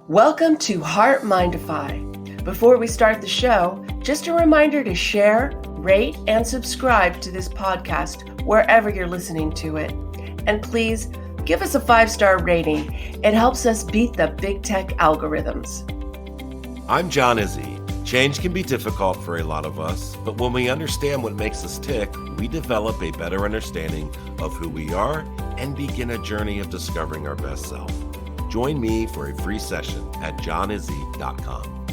Welcome to HeartMind-ify. Before we start the show, just a reminder to share, rate, and subscribe to this podcast wherever you're listening to it. And please give us a 5-star rating. It helps us beat the big tech algorithms. I'm John Izzy. Change can be difficult for a lot of us, but when we understand what makes us tick, we develop a better understanding of who we are and begin a journey of discovering our best self. Join me for a free session at johnizzy.com.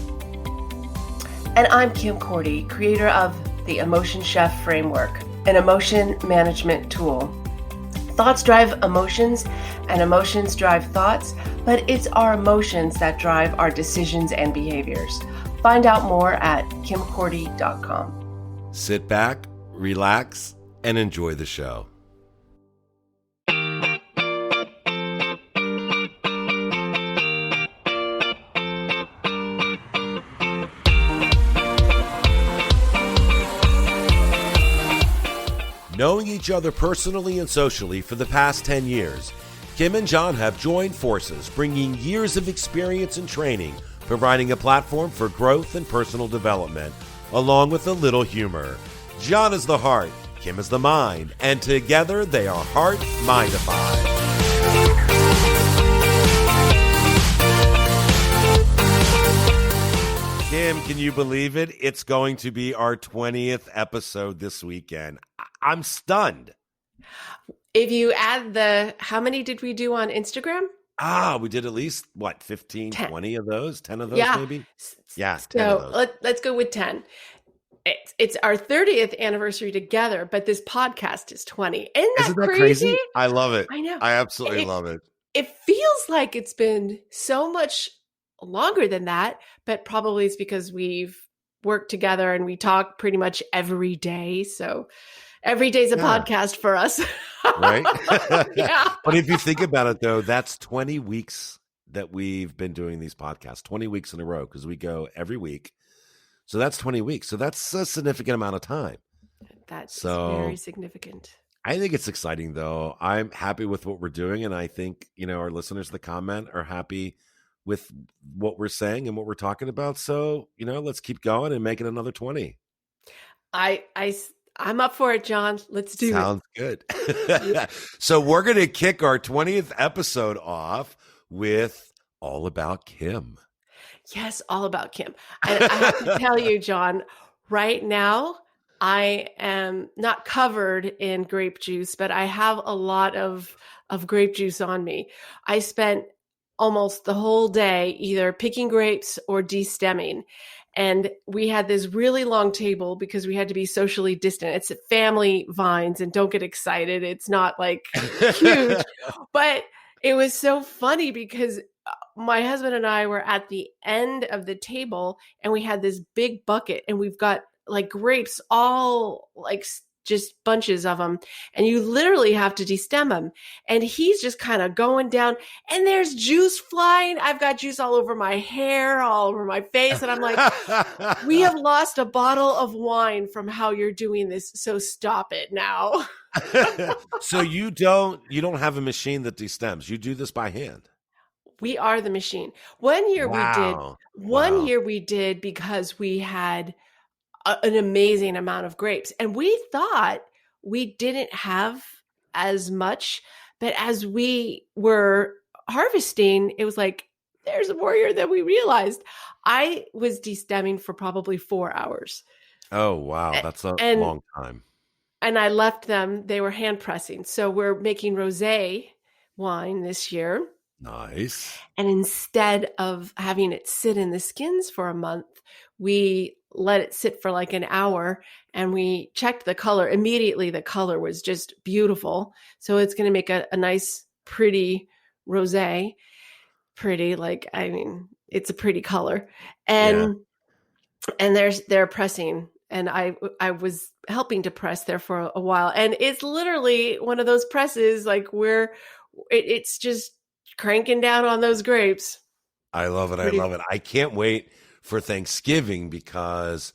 And I'm Kim Cordy, creator of the Emotion Chef Framework, an emotion management tool. Thoughts drive emotions, and emotions drive thoughts, but it's our emotions that drive our decisions and behaviors. Find out more at kimcordy.com. Sit back, relax, and enjoy the show. Knowing each other personally and socially for the past 10 years, Kim and John have joined forces, bringing years of experience and training, providing a platform for growth and personal development, along with a little humor. John is the heart, Kim is the mind, and together they are HeartMind-ify. Kim, can you believe it? It's going to be our 20th episode this weekend. I'm stunned. If you add how many did we do on Instagram? We did at least, 15, 10. 20 of those? 10 of those, maybe? Yeah, 10 of those. Let's go with 10. It's our 30th anniversary together, but this podcast is 20. Isn't that crazy? I love it. I know. I absolutely love it. It feels like it's been so much longer than that, but probably it's because we've worked together and we talk pretty much every day. So every day's a podcast for us. Right? Yeah. But if you think about it, though, that's 20 weeks that we've been doing these podcasts, 20 weeks in a row, because we go every week. So that's 20 weeks. So that's a significant amount of time. That's very significant. I think it's exciting, though. I'm happy with what we're doing. And I think, our listeners, the comment, are happy with what we're saying and what we're talking about. So, let's keep going and make it another 20. I'm up for it, John. Let's do it. Sounds good. So we're going to kick our 20th episode off with All About Kim. Yes, all about Kim. And I have to tell you, John, right now, I am not covered in grape juice, but I have a lot of grape juice on me. I spent almost the whole day either picking grapes or de-stemming. And we had this really long table because we had to be socially distant. It's family vines, and don't get excited. It's not like huge, but it was so funny because my husband and I were at the end of the table and we had this big bucket and we've got like grapes, all like just bunches of them. And you literally have to de-stem them. And he's just kind of going down and there's juice flying. I've got juice all over my hair, all over my face. And I'm like, we have lost a bottle of wine from how you're doing this. So stop it now. So you don't have a machine that de-stems. You do this by hand. We are the machine. One year we did because we had an amazing amount of grapes. And we thought we didn't have as much, but as we were harvesting, it was like, there's more here than we realized. I was de-stemming for probably 4 hours. Oh, wow. That's a long time. And I left them, they were hand pressing. So we're making rosé wine this year. Nice. And instead of having it sit in the skins for a month, we let it sit for like an hour and we checked the color. Immediately, the color was just beautiful. So it's going to make a nice, pretty rosé. Pretty, it's a pretty color. And they're pressing. And I was helping to press there for a while. And it's literally one of those presses like where it's just cranking down on those grapes. I love it. I love it. I can't wait for Thanksgiving because,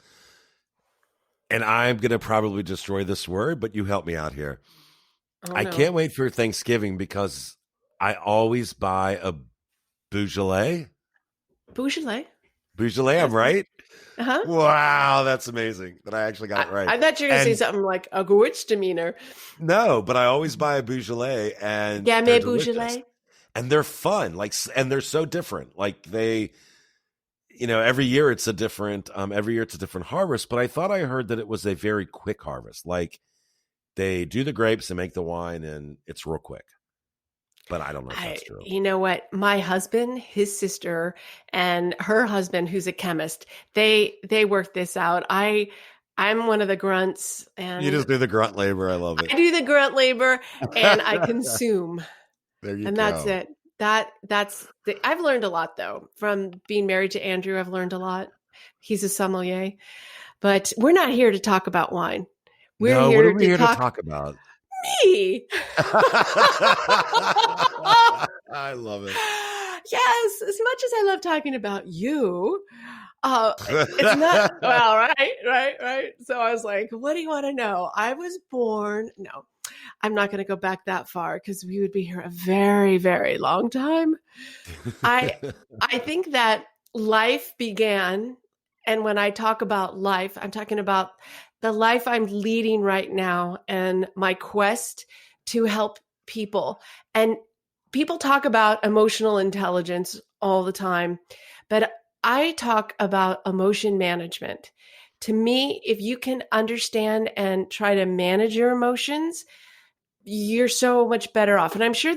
and I'm going to probably destroy this word, but you help me out here. I can't wait for Thanksgiving because I always buy a Beaujolais Beaujolais. Beaujolais, I'm That's it. right? Uh-huh. Wow, that's amazing that I actually got it right. I thought you were going to say And something like a Gewürztraminer. no, but I always buy a Beaujolais and they're Gamay delicious. Beaujolais. And they're fun, and they're so different. Like every year it's a different harvest, but I thought I heard that it was a very quick harvest. Like they do the grapes and make the wine and it's real quick. But I don't know if that's true. You know what? My husband, his sister, and her husband, who's a chemist, they worked this out. I'm one of the grunts, You and just do the grunt labor. I love it. I do the grunt labor, and I consume, There you and that's go. it. I've learned a lot though from being married to Andrew. I've learned a lot. He's a sommelier, but we're not here to talk about wine. We're No, what are here we to here to talk talk about? me. I love it. Yes, as much as I love talking about you, it's not well, right. So I was like, "What do you want to know?" I was born. No, I'm not going to go back that far because we would be here a very, very long time. I I think that life began, and when I talk about life, I'm talking about the life I'm leading right now and my quest to help people. And people talk about emotional intelligence all the time, but I talk about emotion management. To me, if you can understand and try to manage your emotions, you're so much better off. And I'm sure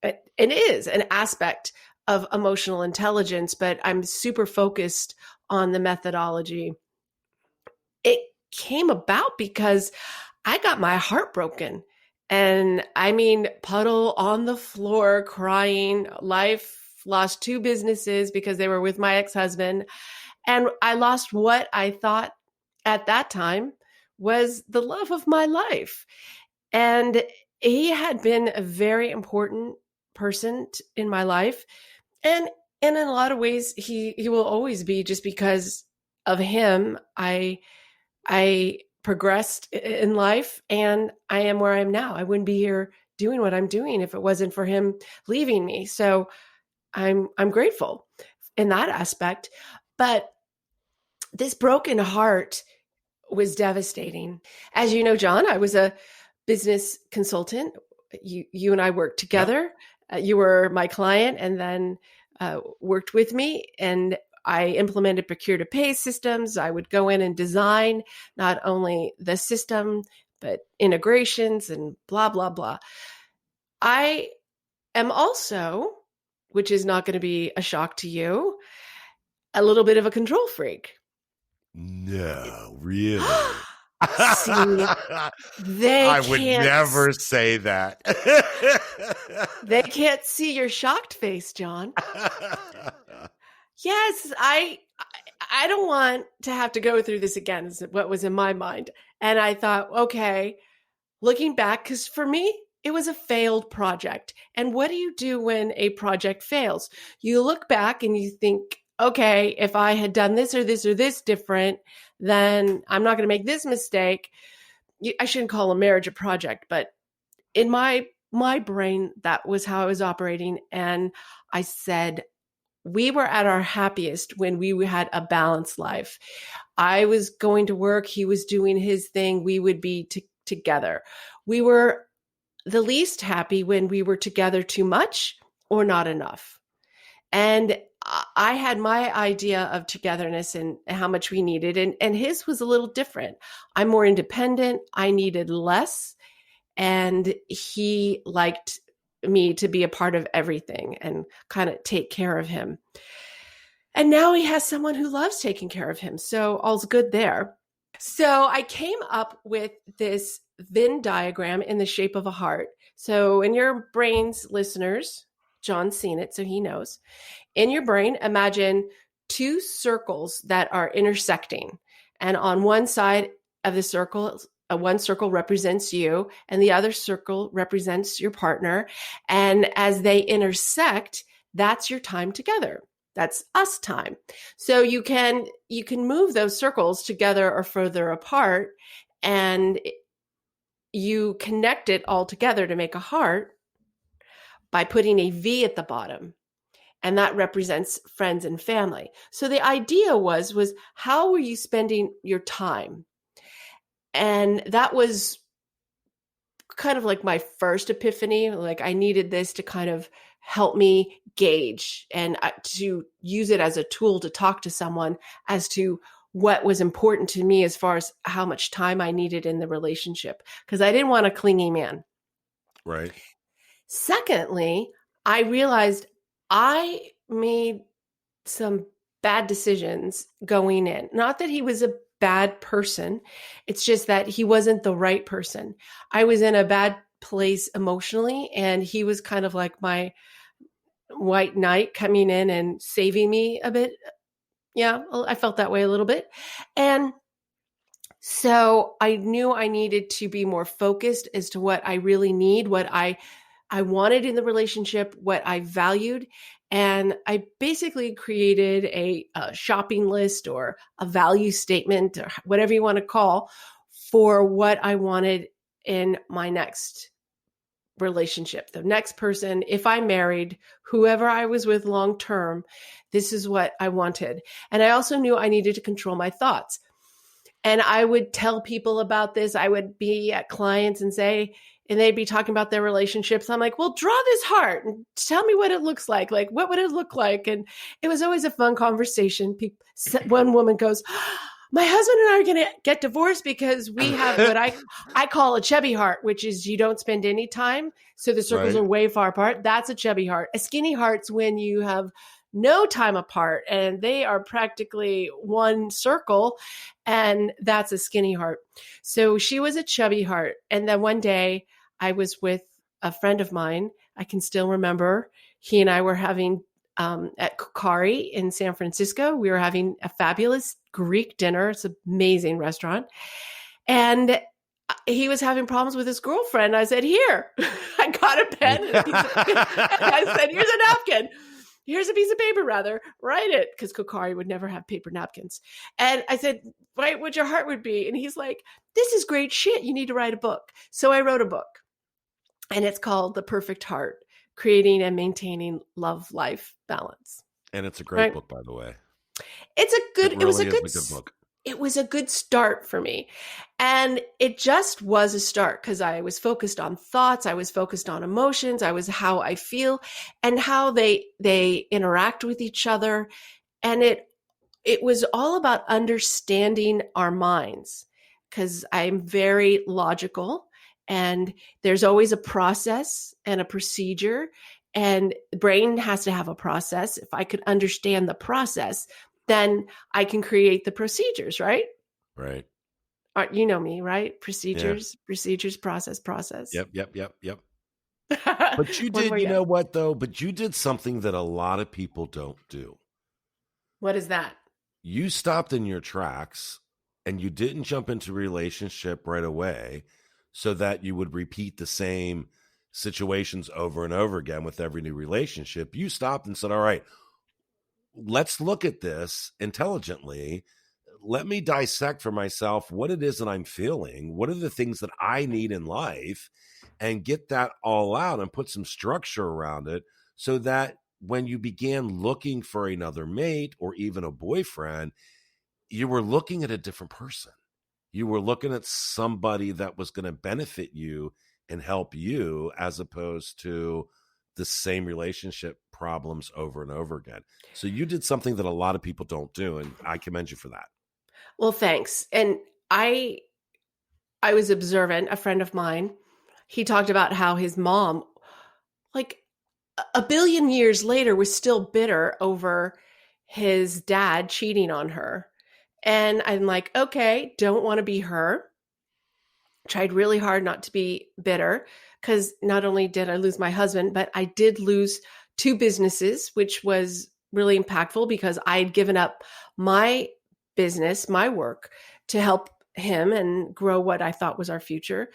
it is an aspect of emotional intelligence, but I'm super focused on the methodology. It came about because I got my heart broken. And I mean, puddle on the floor, crying, life, lost two businesses because they were with my ex husband. And I lost what I thought at that time was the love of my life. And he had been a very important person in my life. And in a lot of ways, he will always be, just because of him. I progressed in life and I am where I am now. I wouldn't be here doing what I'm doing if it wasn't for him leaving me. So I'm grateful in that aspect. But this broken heart was devastating. As you know, John, I was a business consultant. You and I worked Yep. together. You were my client and then worked with me, and I implemented procure to pay systems. I would go in and design not only the system, but integrations and blah, blah, blah. I am also, which is not going to be a shock to you, a little bit of a control freak. No, really. See, they I would can't never say that. they can't see your shocked face, John. Yes, I don't want to have to go through this again, is what was in my mind. And I thought, okay, looking back, because for me, it was a failed project. And what do you do when a project fails? You look back and you think, okay, if I had done this or this or this different, then I'm not going to make this mistake. I shouldn't call a marriage a project, but in my brain, that was how I was operating. And I said, we were at our happiest when we had a balanced life. I was going to work, he was doing his thing, we would be together. We were the least happy when we were together too much or not enough. And I had my idea of togetherness and how much we needed, and his was a little different. I'm more independent, I needed less, and he liked me to be a part of everything and kind of take care of him. And now he has someone who loves taking care of him. So all's good there. So I came up with this Venn diagram in the shape of a heart. So in your brains, listeners, John's seen it, so he knows. In your brain, imagine two circles that are intersecting. And on one side of the circle, one circle represents you and the other circle represents your partner. And as they intersect, that's your time together. That's us time. So you can move those circles together or further apart, and you connect it all together to make a heart by putting a V at the bottom. and that represents friends and family. So the idea was how were you spending your time? And that was kind of like my first epiphany. Like I needed this to kind of help me gauge and to use it as a tool to talk to someone as to what was important to me as far as how much time I needed in the relationship, because I didn't want a clingy man. Right. Secondly, I realized I made some bad decisions going in. Not that he was a bad person. It's just that he wasn't the right person. I was in a bad place emotionally, and he was kind of like my white knight coming in and saving me a bit. Yeah, I felt that way a little bit. And so I knew I needed to be more focused as to what I really need, what I wanted in the relationship, what I valued. And I basically created a shopping list or a value statement or whatever you want to call for what I wanted in my next relationship. The next person, if I married, whoever I was with long term, this is what I wanted. And I also knew I needed to control my thoughts. And I would tell people about this. I would be at clients and say, and they'd be talking about their relationships. I'm like, well, draw this heart and tell me what it looks like. Like, what would it look like? And it was always a fun conversation. One woman goes, my husband and I are going to get divorced because we have what I call a chubby heart, which is you don't spend any time. So the circles are way far apart. That's a chubby heart. A skinny heart's when you have no time apart and they are practically one circle, and that's a skinny heart. So she was a chubby heart. And then one day I was with a friend of mine. I can still remember he and I were having at Kukari in San Francisco. We were having a fabulous Greek dinner. It's an amazing restaurant. And he was having problems with his girlfriend. I said, here, I got a pen and a piece of, and I said, here's a napkin. Here's a piece of paper, rather. Write it, because Kokari would never have paper napkins. And I said, write what your heart would be. And he's like, this is great shit. You need to write a book. So I wrote a book, and it's called The Perfect Heart, Creating and Maintaining Love-Life Balance. And it's a great book, by the way. It was a good book. It was a good start for me. And it just was a start because I was focused on thoughts. I was focused on emotions. I was how I feel and how they interact with each other. And it was all about understanding our minds, because I'm very logical and there's always a process and a procedure, and the brain has to have a process. If I could understand the process, then I can create the procedures, right? Right. You know me, right? Procedures, process. Yep. But you did, you know what though? But you did something that a lot of people don't do. What is that? You stopped in your tracks and you didn't jump into a relationship right away so that you would repeat the same situations over and over again with every new relationship. You stopped and said, all right, let's look at this intelligently. Let me dissect for myself what it is that I'm feeling. What are the things that I need in life, and get that all out and put some structure around it so that when you began looking for another mate or even a boyfriend, you were looking at a different person. You were looking at somebody that was going to benefit you and help you, as opposed to the same relationship problems over and over again. So you did something that a lot of people don't do, and I commend you for that. Well, thanks. And I was observant. A friend of mine, he talked about how his mom, like a billion years later, was still bitter over his dad cheating on her. And I'm like, okay, don't want to be her. Tried really hard not to be bitter, because not only did I lose my husband, but I did lose 2 businesses, which was really impactful because I'd given up my business, my work, to help him and grow what I thought was our future.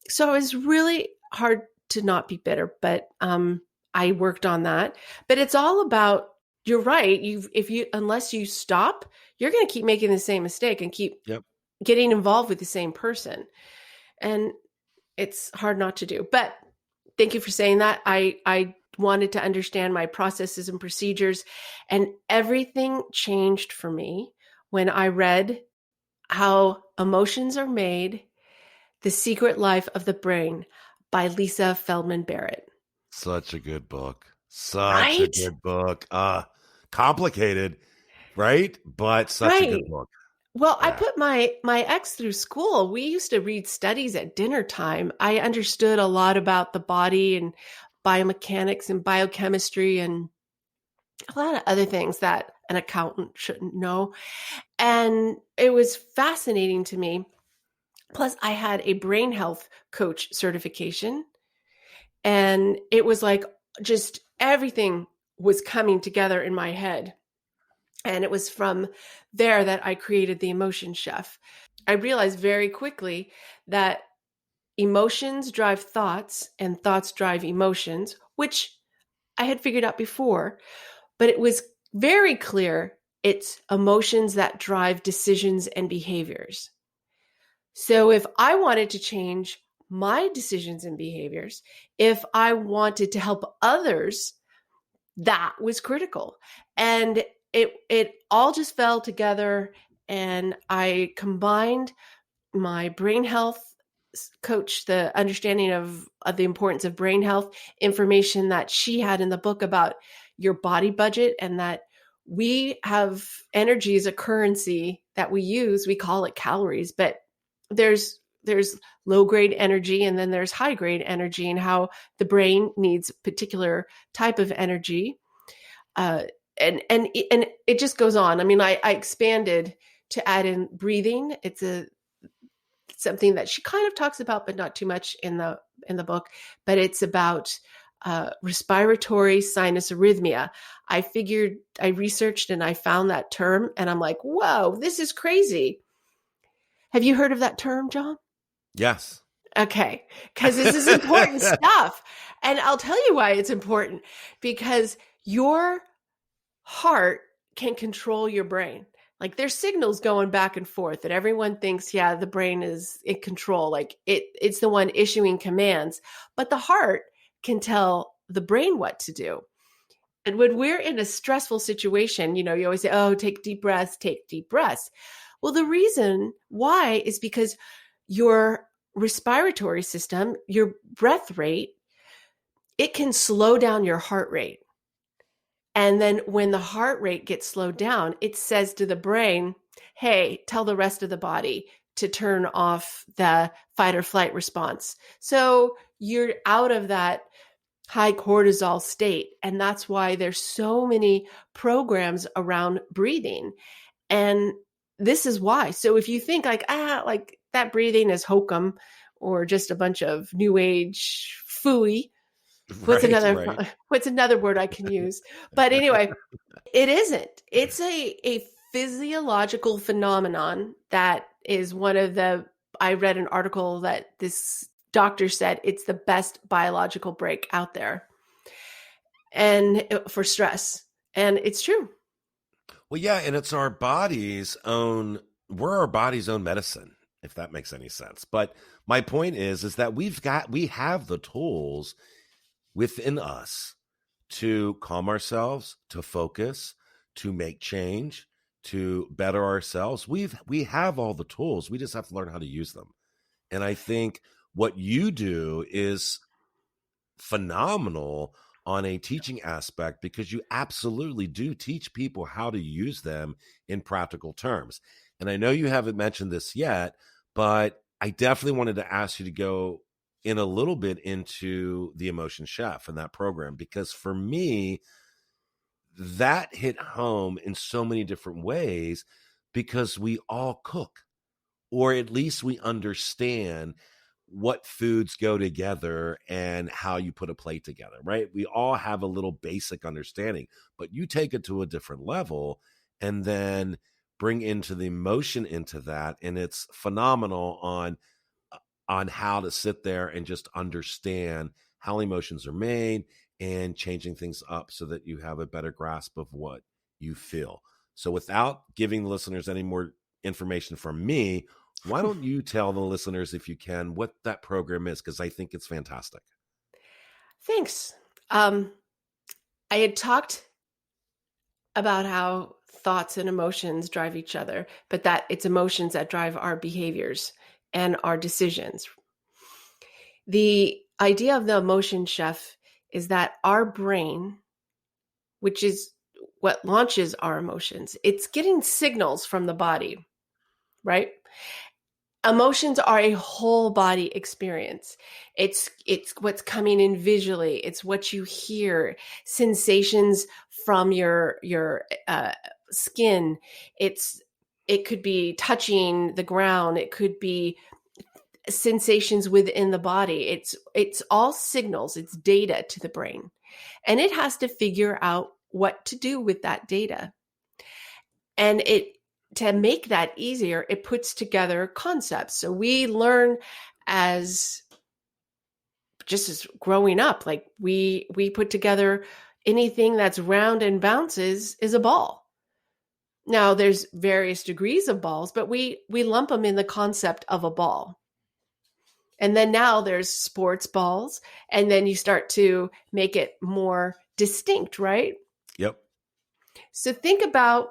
So it was really hard to not be bitter, but I worked on that. But it's all about, you're right. Unless you stop, you're going to keep making the same mistake and keep getting involved with the same person. And it's hard not to do. But thank you for saying that. I wanted to understand my processes and procedures. And everything changed for me when I read How Emotions Are Made: The Secret Life of the Brain by Lisa Feldman Barrett. Such a good book. Such a Right? good book. Complicated, right? But such a good Right. book. Well, I Yeah. put my ex through school. We used to read studies at dinner time. I understood a lot about the body and biomechanics and biochemistry and a lot of other things that an accountant shouldn't know. And it was fascinating to me. Plus, I had a brain health coach certification, and it was like just everything was coming together in my head. And it was from there that I created the Emotion Chef. I realized very quickly that emotions drive thoughts and thoughts drive emotions, which I had figured out before, but it was very clear it's emotions that drive decisions and behaviors. So if I wanted to change my decisions and behaviors, if I wanted to help others, that was critical. And it all just fell together, and I combined my brain health coach, the understanding of the importance of brain health, information that she had in the book about your body budget, and that we have energy as a currency that we use. We call it calories, but there's low grade energy and then there's high grade energy, and how the brain needs a particular type of energy. And it just goes on. I mean, I expanded to add in breathing. It's something that she kind of talks about, but not too much in the book. But it's about respiratory sinus arrhythmia. I researched and I found that term, and I'm like, whoa, this is crazy. Have you heard of that term, John? Yes. Okay, because this is important stuff. And I'll tell you why it's important, because your heart can control your brain. Like there's signals going back and forth that everyone thinks, yeah, the brain is in control. Like it's the one issuing commands, but the heart can tell the brain what to do. And when we're in a stressful situation, you always say, oh, take deep breaths, take deep breaths. Well, the reason why is because your respiratory system, your breath rate, it can slow down your heart rate. And then when the heart rate gets slowed down, it says to the brain, hey, tell the rest of the body to turn off the fight or flight response. So you're out of that high cortisol state. And that's why there's so many programs around breathing. And this is why. So if you think like that breathing is hokum or just a bunch of new age fooey, Right, right. what's another word I can use? But anyway, it isn't. It's a physiological phenomenon that is I read an article that this doctor said it's the best biological break out there and for stress. And it's true. Well, yeah, and we're our body's own medicine, if that makes any sense. But my point is that we have the tools within us to calm ourselves, to focus, to make change, to better ourselves. We have all the tools. We just have to learn how to use them. And I think what you do is phenomenal on a teaching aspect, because you absolutely do teach people how to use them in practical terms. And I know you haven't mentioned this yet, but I definitely wanted to ask you to go in a little bit into the Emotion Chef and that program, because for me, that hit home in so many different ways, because we all cook, or at least we understand what foods go together and how you put a plate together, right? We all have a little basic understanding, but you take it to a different level and then bring into the emotion into that. And it's phenomenal on how to sit there and just understand how emotions are made and changing things up so that you have a better grasp of what you feel. So without giving the listeners any more information from me, why don't you tell the listeners, if you can, what that program is? Because I think it's fantastic. Thanks. I had talked about how thoughts and emotions drive each other, but that it's emotions that drive our behaviors and our decisions. The idea of the emotion chef is that our brain, which is what launches our emotions, it's getting signals from the body, right? Emotions are a whole body experience. It's what's coming in visually. It's what you hear, sensations from your skin. It could be touching the ground. It could be sensations within the body. It's all signals. It's data to the brain, and it has to figure out what to do with that data. And to make that easier, it puts together concepts. So we learn as just as growing up, like we put together anything that's round and bounces is a ball. Now there's various degrees of balls, but we lump them in the concept of a ball. And then now there's sports balls, and then you start to make it more distinct, right? Yep. So think about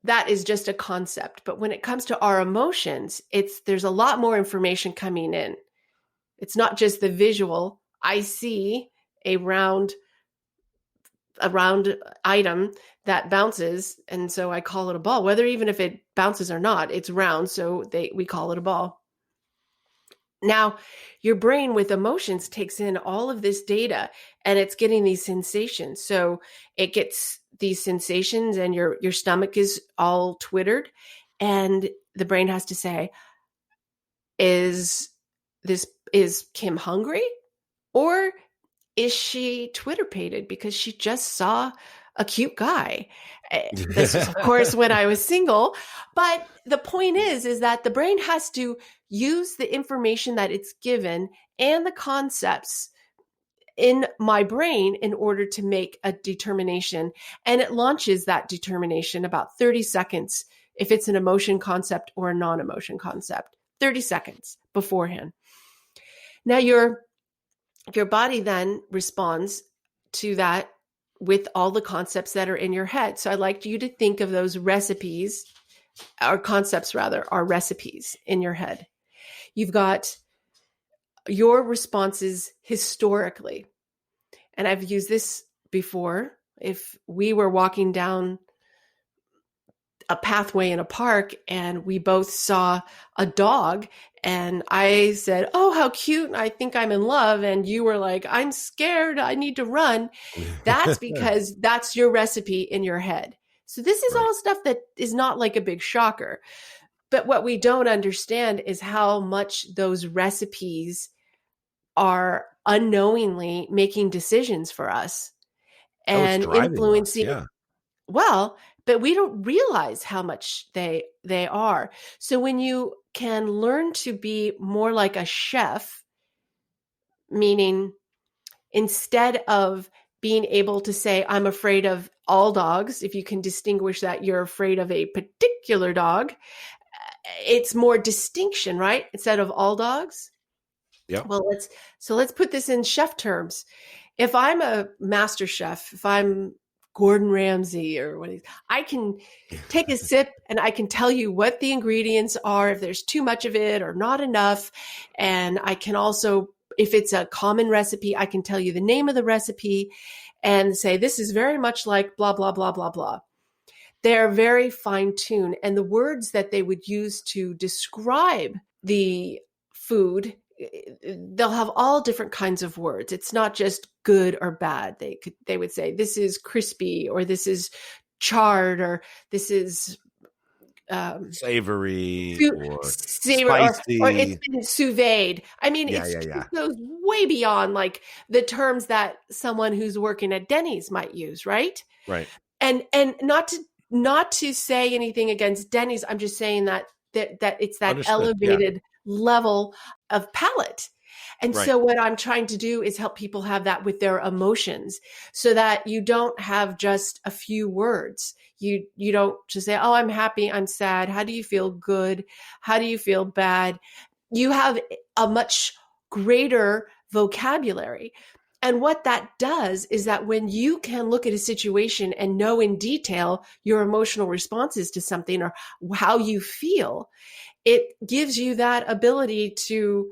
that is just a concept. But when it comes to our emotions, there's a lot more information coming in. It's not just the visual. I see a round item that bounces, and so I call it a ball. Whether even if it bounces or not, it's round, so we call it a ball. Now, your brain with emotions takes in all of this data, and it's getting these sensations. So it gets these sensations, and your stomach is all twittered, and the brain has to say, is Kim hungry, or is she twitterpated because she just saw a cute guy? This was, of course, when I was single. But the point is that the brain has to use the information that it's given and the concepts in my brain in order to make a determination. And it launches that determination about 30 seconds if it's an emotion concept or a non-emotion concept, 30 seconds beforehand. Now your body then responds to that with all the concepts that are in your head. So I'd like you to think of those recipes, or concepts rather, are recipes in your head. You've got your responses historically. And I've used this before. If we were walking down a pathway in a park and we both saw a dog, and I said, "Oh, how cute. I think I'm in love." And you were like, "I'm scared. I need to run." That's because that's your recipe in your head. So this is all stuff that is not like a big shocker. But what we don't understand is how much those recipes are unknowingly making decisions for us and influencing. Yeah. Well, but we don't realize how much they are. So when you can learn to be more like a chef, meaning instead of being able to say, I'm afraid of all dogs, if you can distinguish that you're afraid of a particular dog, it's more distinction, right? Instead of all dogs. Yeah. Well, let's put this in chef terms. If I'm a master chef, if I'm Gordon Ramsay or what, I can take a sip and I can tell you what the ingredients are, if there's too much of it or not enough. And I can also, if it's a common recipe, I can tell you the name of the recipe and say, this is very much like blah, blah, blah, blah, blah. They're very fine-tuned. And the words that they would use to describe the food, they'll have all different kinds of words. It's not just good or bad. They would say, this is crispy, or this is charred, or this is savory, or spicy, or it's been sous vide. I mean, it goes way beyond like the terms that someone who's working at Denny's might use, right? Right. And not to say anything against Denny's. I'm just saying that it's that Understood. elevated level of palate. And so what I'm trying to do is help people have that with their emotions, so that you don't have just a few words. You don't just say, oh, I'm happy, I'm sad. How do you feel good? How do you feel bad? You have a much greater vocabulary. And what that does is that when you can look at a situation and know in detail your emotional responses to something or how you feel, it gives you that ability to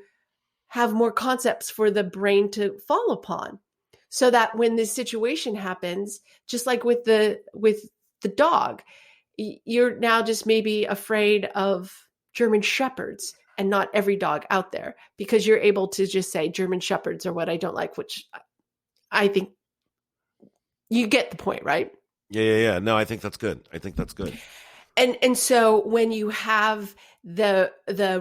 have more concepts for the brain to fall upon. So that when this situation happens, just like with the dog, you're now just maybe afraid of German shepherds and not every dog out there, because you're able to just say German shepherds are what I don't like, which I think you get the point, right? Yeah. No, I think that's good. I think that's good. And so when you have the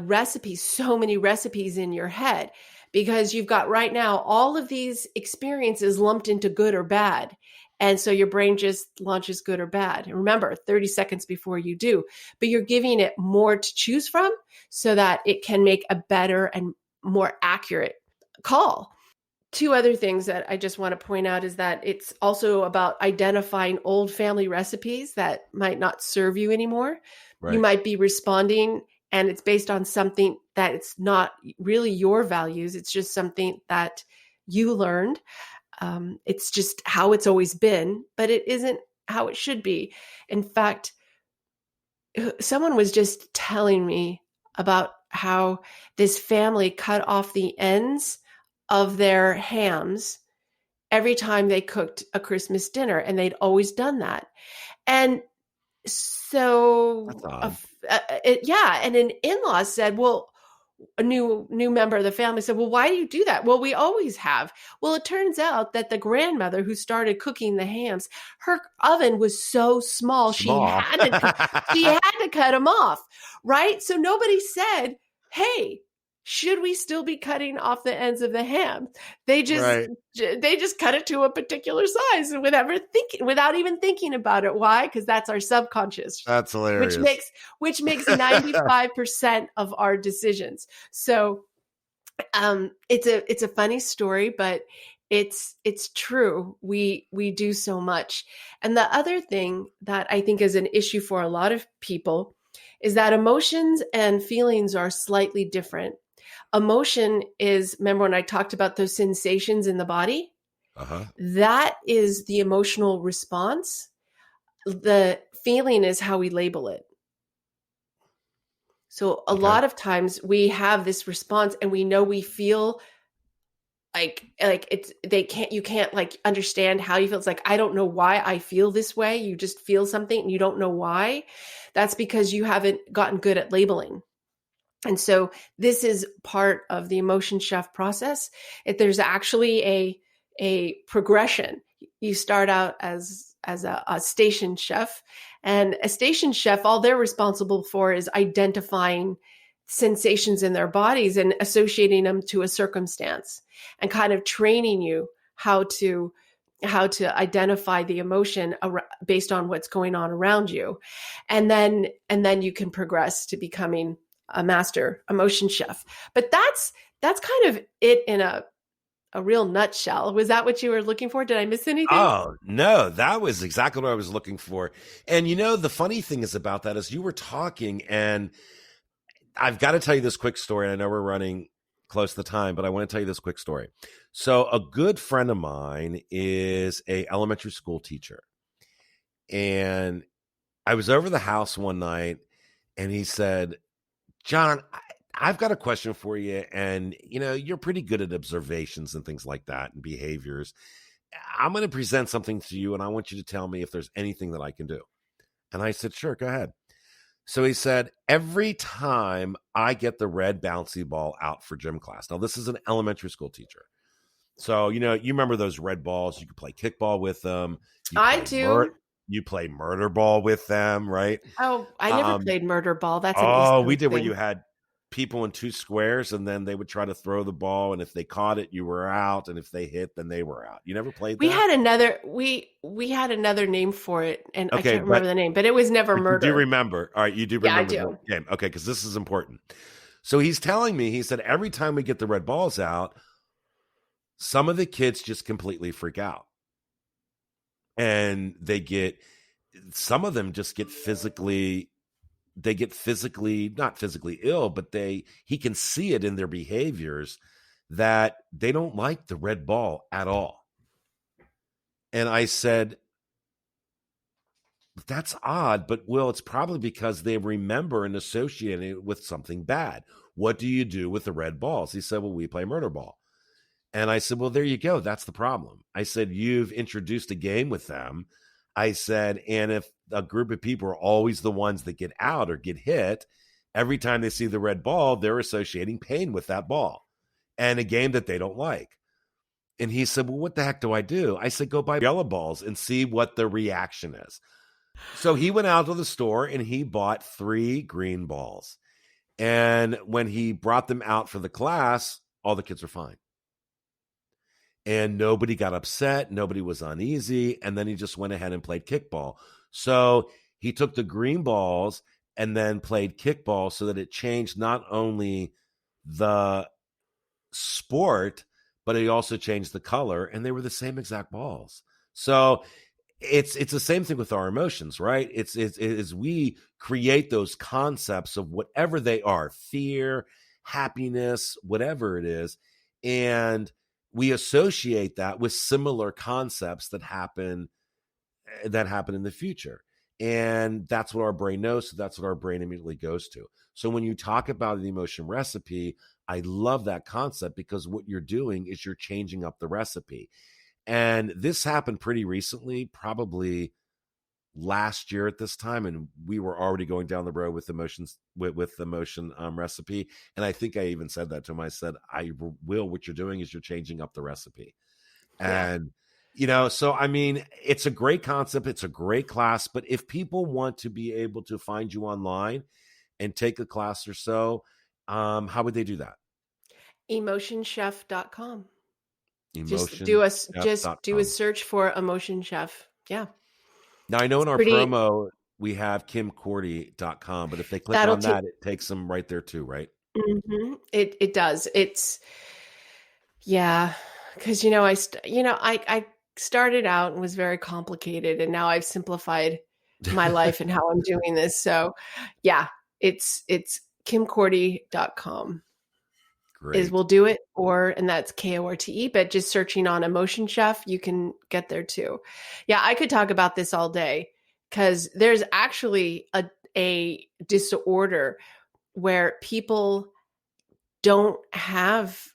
recipes, so many recipes in your head, because you've got right now all of these experiences lumped into good or bad. And so your brain just launches good or bad. And remember, 30 seconds before you do, but you're giving it more to choose from so that it can make a better and more accurate call. Two other things that I just want to point out is that it's also about identifying old family recipes that might not serve you anymore. Right. You might be responding and it's based on something that it's not really your values. It's just something that you learned. It's just how it's always been, but it isn't how it should be. In fact, someone was just telling me about how this family cut off the ends of their hams every time they cooked a Christmas dinner, and they'd always done that. And so, That's odd. and an in-law said, well, a new member of the family said, well, why do you do that? Well, we always have. Well, it turns out that the grandmother who started cooking the hams, her oven was so small, she had to cut them off, right? So nobody said, hey, should we still be cutting off the ends of the ham? They just cut it to a particular size without even thinking about it. Why? Because that's our subconscious. That's hilarious. Which makes 95% of our decisions. So it's a funny story, but it's true. We do so much. And the other thing that I think is an issue for a lot of people is that emotions and feelings are slightly different. Emotion is, remember when I talked about those sensations in the body? Uh-huh. That is the emotional response. The feeling is how we label it. So a lot of times we have this response and we know we feel like you can't like understand how you feel. It's like, I don't know why I feel this way. You just feel something and you don't know why. That's because you haven't gotten good at labeling. And so this is part of the emotion chef process. There's actually a progression. You start out as a station chef, and a station chef, all they're responsible for is identifying sensations in their bodies and associating them to a circumstance and kind of training you how to identify the emotion based on what's going on around you. And then you can progress to becoming a master emotion chef. But that's kind of it in a real nutshell. Was that what you were looking for? Did I miss anything? Oh, no, that was exactly what I was looking for. And the funny thing is about that is you were talking, and I've got to tell you this quick story. And I know we're running close to time, but I want to tell you this quick story. So a good friend of mine is a elementary school teacher. And I was over the house one night and he said, John, I've got a question for you. And, you're pretty good at observations and things like that and behaviors. I'm going to present something to you and I want you to tell me if there's anything that I can do. And I said, sure, go ahead. So he said, every time I get the red bouncy ball out for gym class. Now, this is an elementary school teacher. So, you remember those red balls. You could play kickball with them. I do. You play murder ball with them, right? Oh, I never played murder ball. That's we did, where you had people in two squares and then they would try to throw the ball, and if they caught it, you were out, and if they hit, then they were out. You never played that? We had another name for it, and I can't remember the name, but it was never murder. You do remember? All right, you do remember. Yeah, I do. The game. Okay, because this is important. So he's telling me, he said, every time we get the red balls out, some of the kids just completely freak out. And some of them just get physically not physically ill, but he can see it in their behaviors that they don't like the red ball at all. And I said, that's odd, but Will, it's probably because they remember and associate it with something bad. What do you do with the red balls? He said, well, we play murder ball. And I said, well, there you go. That's the problem. I said, you've introduced a game with them. I said, and if a group of people are always the ones that get out or get hit, every time they see the red ball, they're associating pain with that ball and a game that they don't like. And he said, well, what the heck do I do? I said, go buy yellow balls and see what the reaction is. So he went out to the store and he bought 3 green balls. And when he brought them out for the class, all the kids were fine. And nobody got upset. Nobody was uneasy. And then he just went ahead and played kickball. So he took the green balls and then played kickball so that it changed not only the sport, but he also changed the color. And they were the same exact balls. So it's the same thing with our emotions, right? It's we create those concepts of whatever they are, fear, happiness, whatever it is. And we associate that with similar concepts that happen in the future. And that's what our brain knows. So that's what our brain immediately goes to. So when you talk about the emotion recipe, I love that concept because what you're doing is you're changing up the recipe. And this happened pretty recently, probably last year at this time, and we were already going down the road with emotions with the emotion recipe. And I think I even said that to him. I said, Will, what you're doing is you're changing up the recipe. Yeah. And so I mean, it's a great concept, it's a great class, but if people want to be able to find you online and take a class or so, how would they do that? Emotionchef.com. Just do a Emotionchef.com. search for Emotion Chef. Yeah. Now, I know in our Pretty, promo, we have kimcordy.com, but if they click that'll on take, that, it takes them right there too, right? it does. Yeah. Cause I started out and was very complicated and now I've simplified my life and how I'm doing this. So yeah, it's kimcordy.com. Great. Will do it, and that's KORTE, but just searching on Emotion Chef, you can get there too. Yeah, I could talk about this all day because there's actually a disorder where people don't have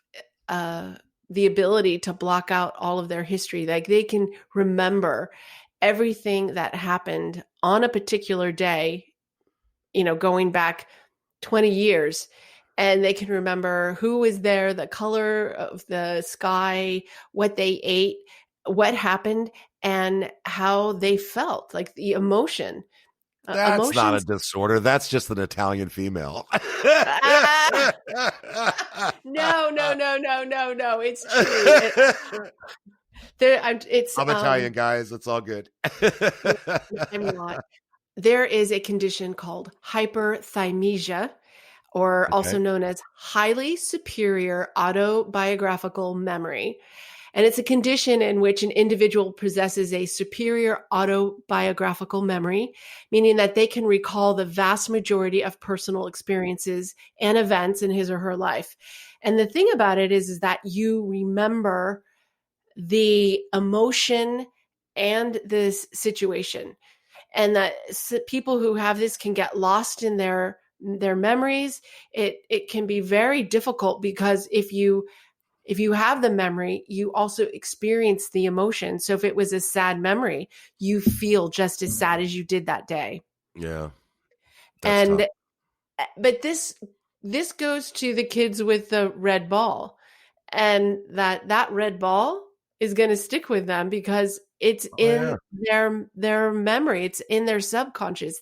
the ability to block out all of their history. Like they can remember everything that happened on a particular day, going back 20 years. And they can remember who was there, the color of the sky, what they ate, what happened, and how they felt, like the emotion. That's not a Emotions. disorder. That's just an Italian female. No. It's true. It's I'm Italian, guys. It's all good. I'm not. There is a condition called hyperthymesia, or also known as highly superior autobiographical memory. And it's a condition in which an individual possesses a superior autobiographical memory, meaning that they can recall the vast majority of personal experiences and events in his or her life. And the thing about it is that you remember the emotion and this situation. And that people who have this can get lost in their memories. It can be very difficult because if you have the memory, you also experience the emotion. So if it was a sad memory, you feel just as sad as you did that day. Yeah. And tough. But this goes to the kids with the red ball, and that red ball is going to stick with them because it's in their memory. It's in their subconscious.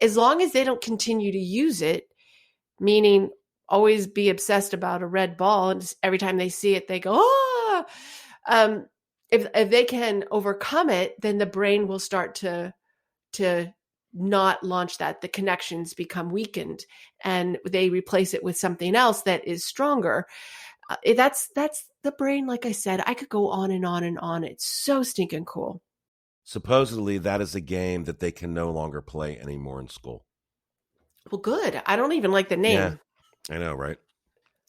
As long as they don't continue to use it, meaning always be obsessed about a red ball and every time they see it, they go, oh, if they can overcome it, then the brain will start to not launch that. The connections become weakened and they replace it with something else that is stronger. That's the brain. Like I said, I could go on and on and on. It's so stinking cool. Supposedly, that is a game that they can no longer play anymore in school. Well, good. I don't even like the name. Yeah, I know, right?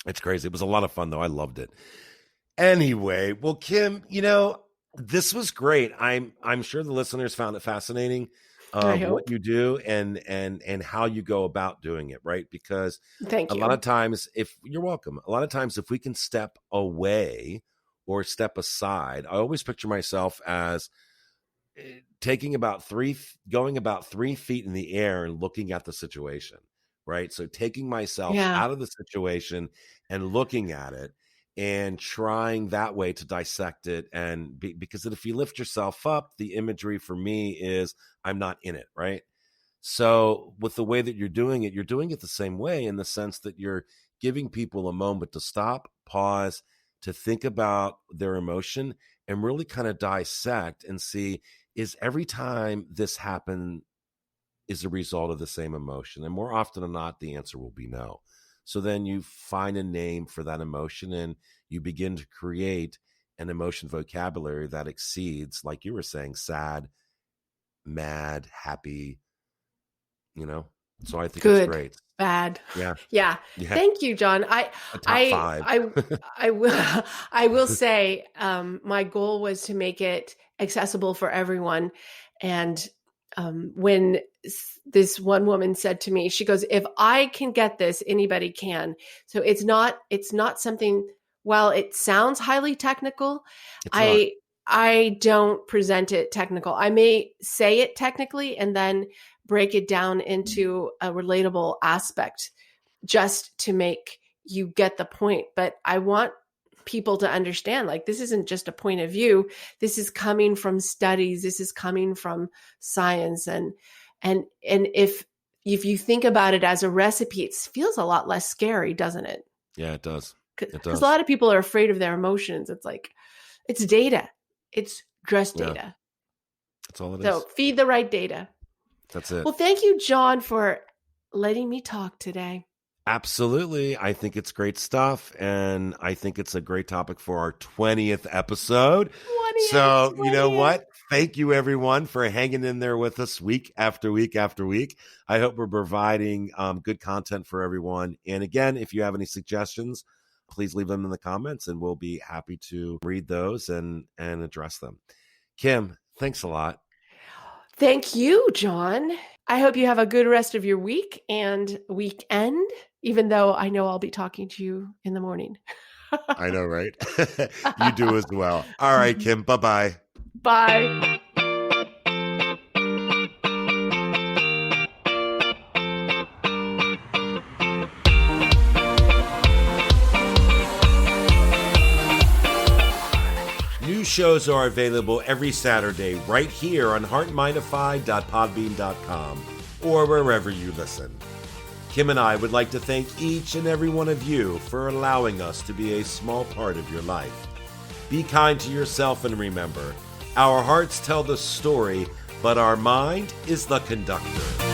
It's crazy. It was a lot of fun, though. I loved it. Anyway, well, Kim, this was great. I'm sure the listeners found it fascinating I of what hope. you do and how you go about doing it, right? Because Thank a lot you. of times, if you're welcome, a lot of times if we can step away or step aside, I always picture myself as going about 3 feet in the air and looking at the situation, right? So taking myself Yeah. out of the situation and looking at it and trying that way to dissect it. And because if you lift yourself up, the imagery for me is I'm not in it, right? So with the way that you're doing it the same way, in the sense that you're giving people a moment to stop, pause, to think about their emotion and really kind of dissect and see, is every time this happen is a result of the same emotion? And more often than not, the answer will be no. So then you find a name for that emotion and you begin to create an emotion vocabulary that exceeds, like you were saying, sad, mad, happy, So I think it's Good, great. bad. Yeah. Yeah. Yeah. Thank you, John. A top I, five. I, I will, I will say, my goal was to make it accessible for everyone. And when this one woman said to me, she goes, "If I can get this, anybody can." So it's not something. While it sounds highly technical, It's not. I don't present it technical. I may say it technically and then break it down into a relatable aspect just to make you get the point. But I want people to understand, like, this isn't just a point of view. This is coming from studies. This is coming from science. And if you think about it as a recipe, it feels a lot less scary, doesn't it? Yeah, it does. It Because a does. lot of people are afraid of their emotions. It's like, it's data. It's just Yeah, data. that's all it So is. feed the right data. That's it. Well, thank you, John, for letting me talk today. Absolutely. I think it's great stuff. And I think it's a great topic for our 20th episode. 20th, So, you know 20th. what? Thank you, everyone, for hanging in there with us week after week after week. I hope we're providing good content for everyone. And again, if you have any suggestions, please leave them in the comments and we'll be happy to read those and address them. Kim, thanks a lot. Thank you, John. I hope you have a good rest of your week and weekend, even though I know I'll be talking to you in the morning. I know, right? You do as well. All right, Kim. Bye-bye. Bye. New shows are available every Saturday right here on HeartMind-ify.podbean.com or wherever you listen. Kim and I would like to thank each and every one of you for allowing us to be a small part of your life. Be kind to yourself and remember, our hearts tell the story, but our mind is the conductor.